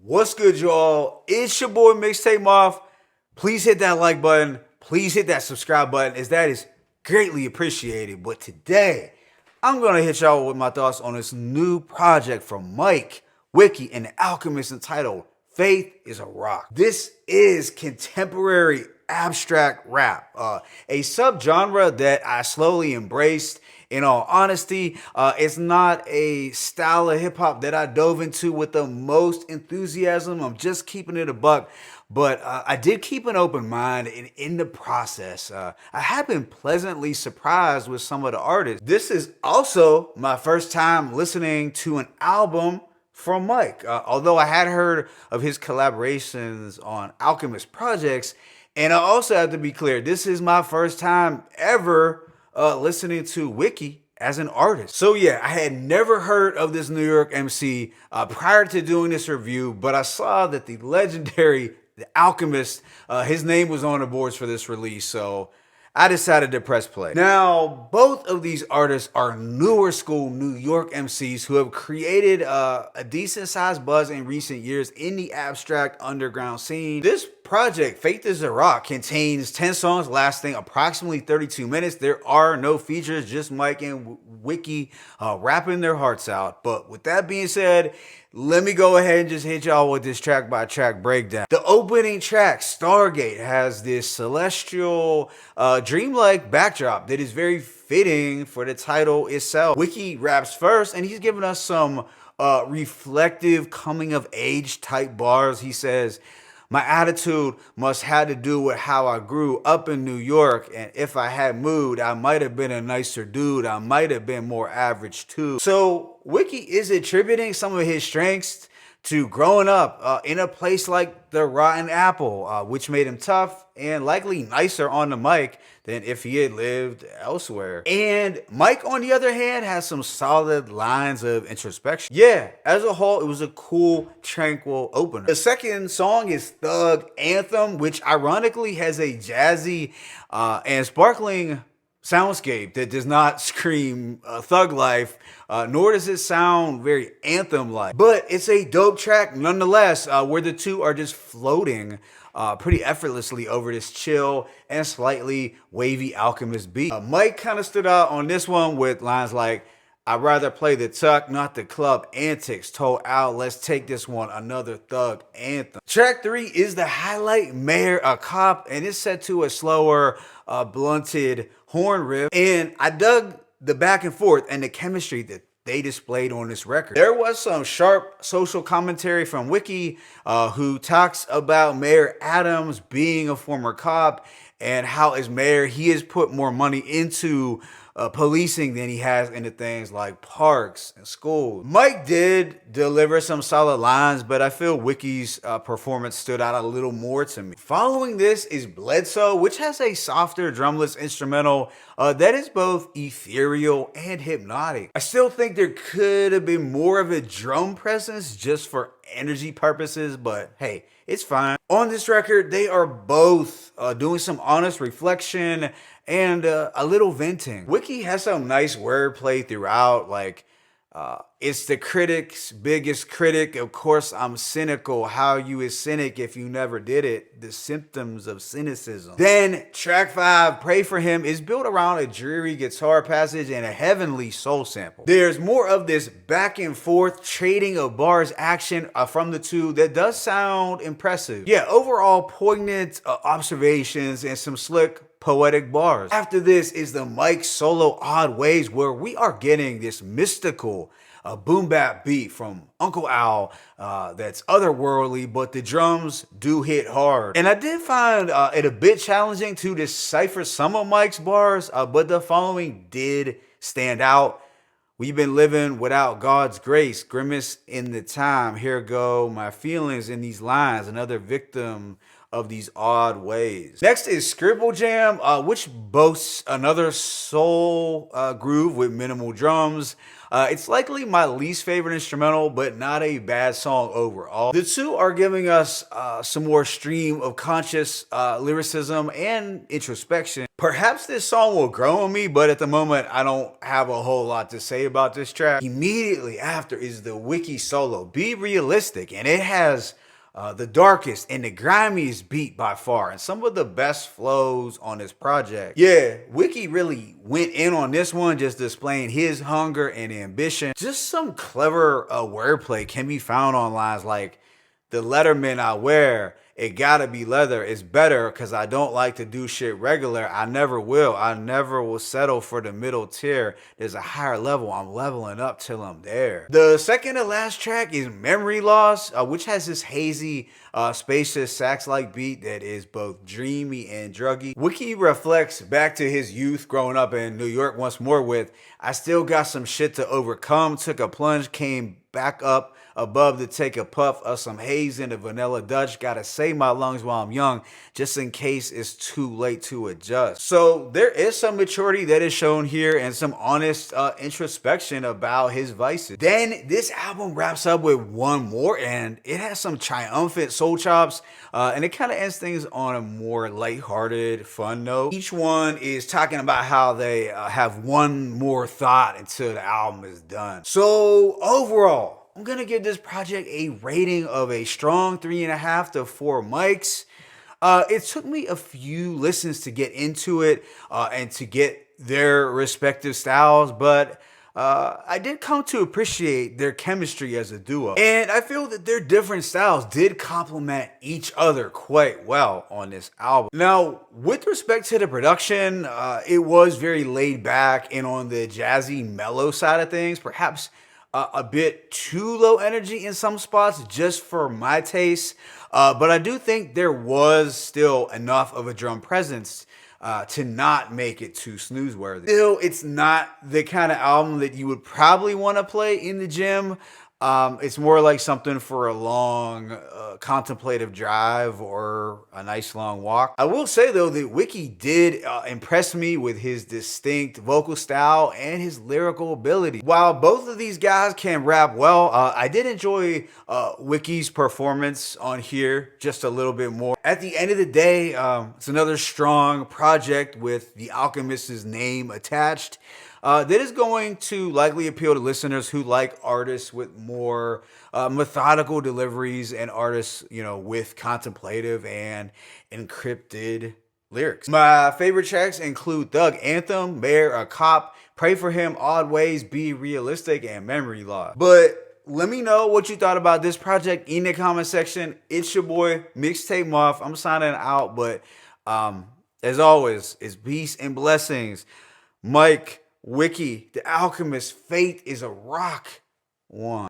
What's good, y'all? It's your boy Mixtape Moth. Please hit that like button. Please hit that subscribe button, as that is greatly appreciated. But today, I'm gonna hit y'all with my thoughts on this new project from Mike, Wiki, and The Alchemist entitled "Faith is a Rock." This is contemporary abstract rap, a subgenre that I slowly embraced. In all honesty, it's not a style of hip hop that I dove into with the most enthusiasm. I'm just keeping it a buck, but I did keep an open mind, and in the process, I have been pleasantly surprised with some of the artists. This is also my first time listening to an album from Mike, although I had heard of his collaborations on Alchemist projects. And I also have to be clear, this is my first time ever listening to Wiki as an artist. So yeah, I had never heard of this New York MC prior to doing this review, but I saw that the legendary The Alchemist, his name was on the boards for this release, so I decided to press play. Now, both of these artists are newer school New York MCs who have created a decent sized buzz in recent years in the abstract underground scene. This project, Faith is a Rock, contains 10 songs lasting approximately 32 minutes. There are no features, just Mike and Wiki rapping their hearts out. But with that being said, let me go ahead and just hit y'all with this track by track breakdown. The opening track, Stargate, has this celestial, dreamlike backdrop that is very fitting for the title itself. Wiki raps first, and he's giving us some reflective coming of age type bars. He says, "My attitude must have to do with how I grew up in New York, and if I had moved, I might have been a nicer dude. I might have been more average too." So Wiki is attributing some of his strengths to growing up in a place like the Rotten Apple, which made him tough and likely nicer on the mic than if he had lived elsewhere. And Mike, on the other hand, has some solid lines of introspection. Yeah, as a whole, it was a cool, tranquil opener. The second song is Thug Anthem, which ironically has a jazzy and sparkling soundscape that does not scream thug life, nor does it sound very anthem-like. But it's a dope track nonetheless, where the two are just floating pretty effortlessly over this chill and slightly wavy Alchemist beat. Mike kind of stood out on this one with lines like, "I'd rather play the tuck, not the club antics. Told Al, let's take this one, another thug anthem." Track 3 is the highlight, Mayor a Cop, and it's set to a slower, blunted horn riff. And I dug the back and forth and the chemistry that they displayed on this record. There was some sharp social commentary from Wiki, who talks about Mayor Adams being a former cop and how as mayor he has put more money into policing than he has into things like parks and schools. Mike did deliver some solid lines, but I feel Wiki's performance stood out a little more to me. Following this is Bledsoe, which has a softer drumless instrumental that is both ethereal and hypnotic. I still think there could have been more of a drum presence just for energy purposes, but hey, it's fine. On this record, they are both doing some honest reflection and a little venting. Wiki has some nice wordplay throughout, like, it's the critic's biggest critic. Of course, I'm cynical. How you is cynic if you never did it? The symptoms of cynicism. Then track 5, Pray for Him, is built around a dreary guitar passage and a heavenly soul sample. There's more of this back and forth trading of bars action from the two that does sound impressive. Yeah, overall poignant observations and some slick poetic bars. After this is the Mike solo Odd Ways, where we are getting this mystical boom bap beat from Uncle Al that's otherworldly, but the drums do hit hard. And I did find it a bit challenging to decipher some of Mike's bars, but the following did stand out. "We've been living without God's grace, grimace in the time. Here go my feelings in these lines. Another victim of these odd ways. Next is Scribble Jam, which boasts another soul groove with minimal drums. It's likely my least favorite instrumental, but not a bad song overall. The two are giving us some more stream of conscious lyricism and introspection. Perhaps this song will grow on me, but at the moment, I don't have a whole lot to say about this track. Immediately after is the Wiki solo, Be Realistic, and it has the darkest and the grimiest beat by far, and some of the best flows on this project. Yeah, Wiki really went in on this one, just displaying his hunger and ambition. Just some clever wordplay can be found on lines like, the Letterman I wear, it gotta be leather. It's better because I don't like to do shit regular. I never will. I never will settle for the middle tier. There's a higher level. I'm leveling up till I'm there. The second to last track is Memory Loss, which has this hazy, spacious sax-like beat that is both dreamy and druggy. Wiki reflects back to his youth growing up in New York once more with, I still got some shit to overcome, took a plunge, came back up above to take a puff of some haze in the vanilla Dutch. Gotta save my lungs while I'm young, just in case it's too late to adjust. So there is some maturity that is shown here and some honest introspection about his vices. Then this album wraps up with one more, and it has some triumphant soul chops, and it kind of ends things on a more lighthearted, fun note. Each one is talking about how they have one more thought until the album is done. So overall, I'm gonna give this project a rating of a strong 3.5 to 4 mics. It took me a few listens to get into it and to get their respective styles, but I did come to appreciate their chemistry as a duo. And I feel that their different styles did complement each other quite well on this album. Now, with respect to the production, it was very laid back and on the jazzy, mellow side of things, perhaps a bit too low energy in some spots just for my taste, but I do think there was still enough of a drum presence to not make it too snooze-worthy. Still, it's not the kind of album that you would probably want to play in the gym. It's more like something for a long contemplative drive or a nice long walk. I will say though that Wiki did impress me with his distinct vocal style and his lyrical ability. While both of these guys can rap well, I did enjoy Wiki's performance on here just a little bit more. At the end of the day, it's another strong project with The Alchemist's name attached. That is going to likely appeal to listeners who like artists with more methodical deliveries and artists, you know, with contemplative and encrypted lyrics. My favorite tracks include Thug Anthem, Mayor a Cop, Pray for Him, Odd Ways, Be Realistic, and Memory Loss. But let me know what you thought about this project in the comment section. It's your boy, Mixtape Muff. I'm signing out, but as always, it's peace and blessings. Mike, Wiki, The Alchemist, Faith is a Rock. One.